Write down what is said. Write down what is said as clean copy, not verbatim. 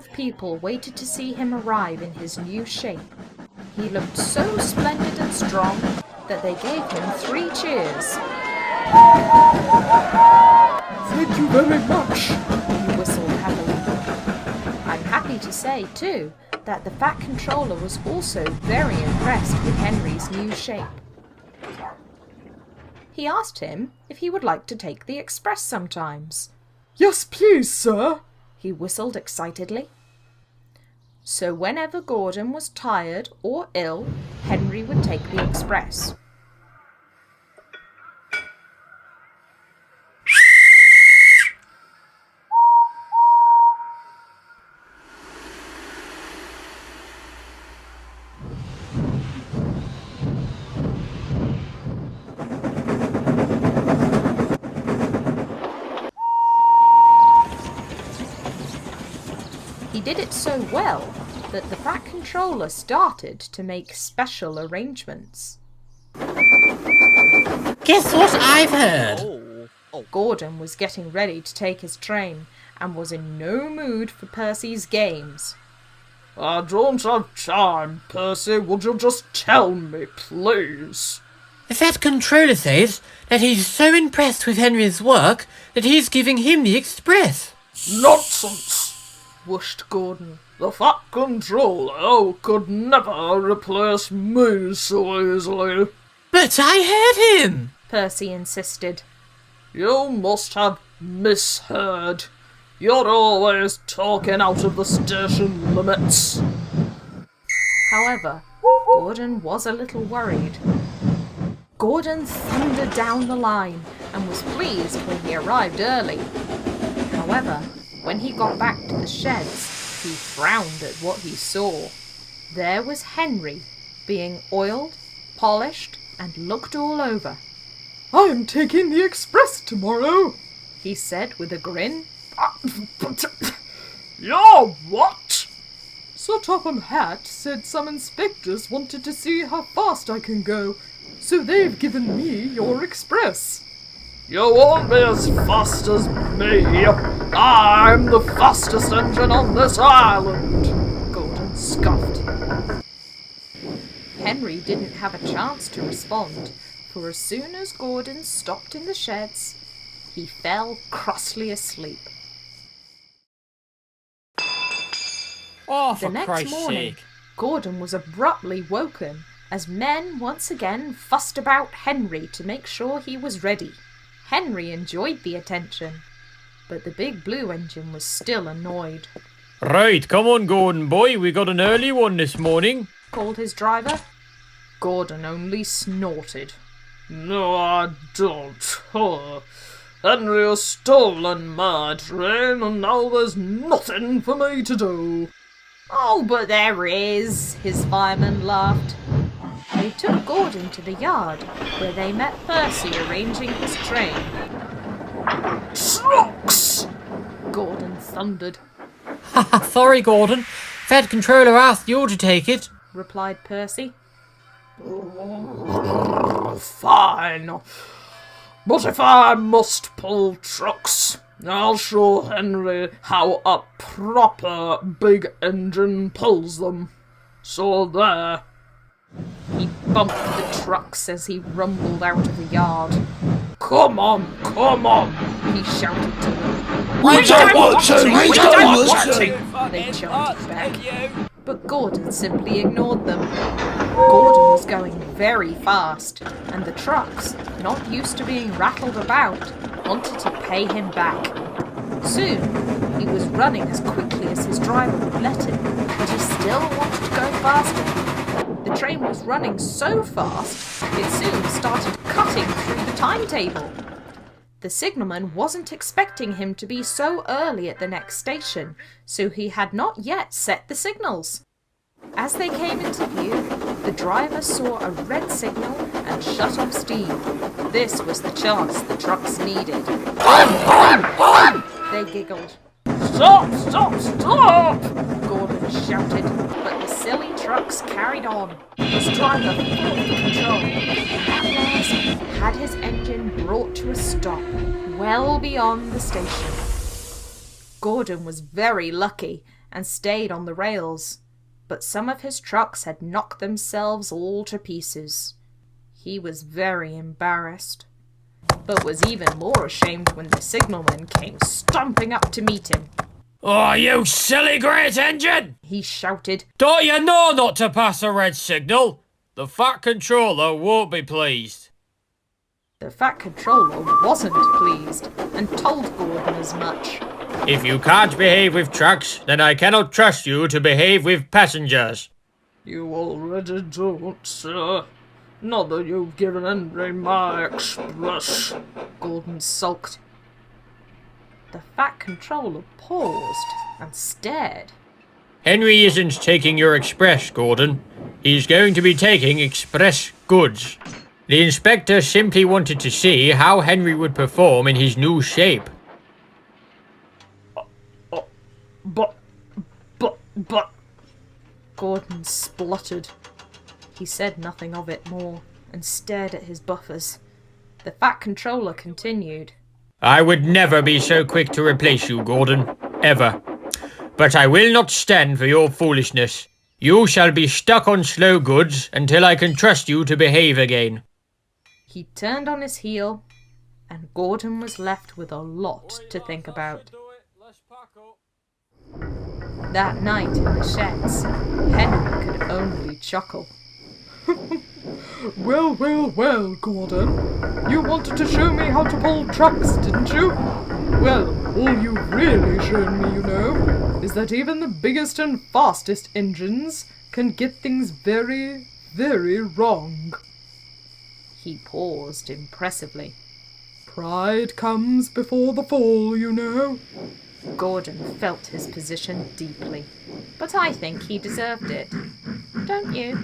of people waited to see him arrive in his new shape. He looked so splendid and strong that they gave him 3 cheers. Thank you very much, He whistled happily. I'm happy to say, too, that the Fat Controller was also very impressed with Henry's new shape. He asked him if he would like to take the express sometimes. Yes, please, sir, he whistled excitedly. So whenever Gordon was tired or ill, Henry would take the express. He did it so well that the Fat Controller started to make special arrangements. Guess what I've heard? Gordon was getting ready to take his train and was in no mood for Percy's games. I don't have time, Percy. Would you just tell me, please? The Fat Controller says that he's so impressed with Henry's work that he's giving him the express. Nonsense! Whooshed Gordon. The Fat Controller could never replace me so easily. But I heard him! Percy insisted. You must have misheard. You're always talking out of the station limits. However, Gordon was a little worried. Gordon thundered down the line and was pleased when he arrived early. However, when he got back to the sheds, he frowned at what he saw. There was Henry, being oiled, polished, and looked all over. I'm taking the express tomorrow, he said with a grin. You're what? Sir Topham Hatt said some inspectors wanted to see how fast I can go, so they've given me your express. You won't be as fast as me. I'm the fastest engine on this island, Gordon scoffed. Henry didn't have a chance to respond, for as soon as Gordon stopped in the sheds, he fell crossly asleep. Oh, The for next Christ's morning, sake. Gordon was abruptly woken as men once again fussed about Henry to make sure he was ready. Henry enjoyed the attention, but the big blue engine was still annoyed. Right, come on, Gordon boy, we got an early one this morning, called his driver. Gordon only snorted. No, I don't. Henry has stolen my train, and now there's nothing for me to do. Oh, but there is, his fireman laughed. They took Gordon to the yard, where they met Percy arranging his train. Trucks! Gordon thundered. Sorry, Gordon. Fat Controller asked you to take it, replied Percy. Fine. But if I must pull trucks, I'll show Henry how a proper big engine pulls them. So there. He bumped the trucks as he rumbled out of the yard. Come on, he shouted to them. We don't want to! They chanted back. But Gordon simply ignored them. Gordon was going very fast, and the trucks, not used to being rattled about, wanted to pay him back. Soon, he was running as quickly as his driver would let him, but he still wanted to go faster. The train was running so fast, it soon started cutting through the timetable. The signalman wasn't expecting him to be so early at the next station, so he had not yet set the signals. As they came into view, the driver saw a red signal and shut off steam. This was the chance the trucks needed. They giggled. Stop! Gordon shouted, but the silly trucks carried on. His driver fought for control, and at last had his engine brought to a stop, well beyond the station. Gordon was very lucky, and stayed on the rails, but some of his trucks had knocked themselves all to pieces. He was very embarrassed, but was even more ashamed when the signalman came stomping up to meet him. Oh, you silly great engine! He shouted, Don't you know not to pass a red signal? The Fat Controller won't be pleased. The Fat Controller wasn't pleased and told Gordon as much. If you can't behave with trucks, then I cannot trust you to behave with passengers. You already don't, sir. Not that you've given Henry my express. Gordon sulked. The Fat Controller paused and stared. Henry isn't taking your express, Gordon. He's going to be taking express goods. The inspector simply wanted to see how Henry would perform in his new shape. But... Gordon spluttered. He said nothing of it more and stared at his buffers. The Fat Controller continued. I would never be so quick to replace you, Gordon. Ever. But I will not stand for your foolishness. You shall be stuck on slow goods until I can trust you to behave again. He turned on his heel, and Gordon was left with a lot to think about. That night in the sheds, Henry could only chuckle. Well, Gordon. You wanted to show me how to pull trucks, didn't you? Well, all you've really shown me, you know, is that even the biggest and fastest engines can get things very, very wrong. He paused impressively. Pride comes before the fall, you know. Gordon felt his position deeply, but I think he deserved it. Don't you?